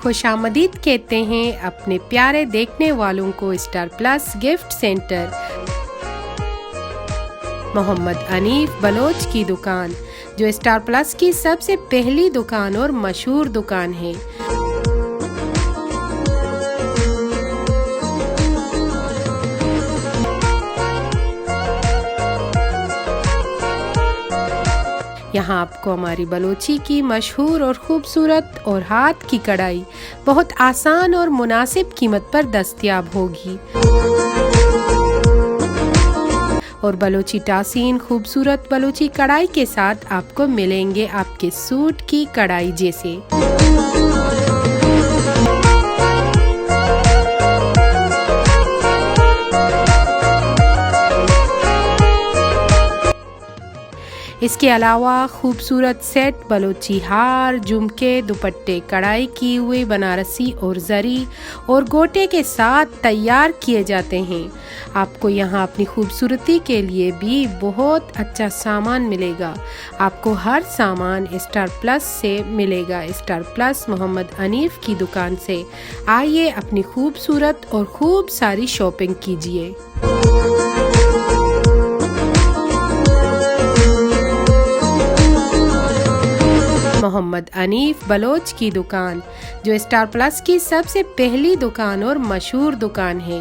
खुशामदीद कहते हैं अपने प्यारे देखने वालों को Star Plus gift centre Mohammad Anif Baloch की दुकान, जो स्टार प्लस की सबसे पहली दुकान और मशहूर दुकान है। यहाँ आपको हमारी बलोची की मशहूर और खूबसूरत और हाथ की कढ़ाई बहुत आसान और मुनासिब कीमत पर दस्तयाब होगी। और बलोची टासीन खूबसूरत बलोची कढ़ाई के साथ आपको मिलेंगे आपके सूट की कढ़ाई जैसे। इसके अलावा खूबसूरत सेट बलोची हार, झुमके, दुपट्टे कढ़ाई की हुई बनारसी और जरी और गोटे के साथ तैयार किए जाते हैं। आपको यहाँ अपनी खूबसूरती के लिए भी बहुत अच्छा सामान मिलेगा। आपको हर सामान स्टार प्लस से मिलेगा। स्टार प्लस मोहम्मद अनीफ की दुकान से आइए अपनी खूबसूरत और खूब सारी शॉपिंग कीजिए। मोहम्मद अनीफ बलोच की दुकान, जो स्टार प्लस की सबसे पहली दुकान और मशहूर दुकान है।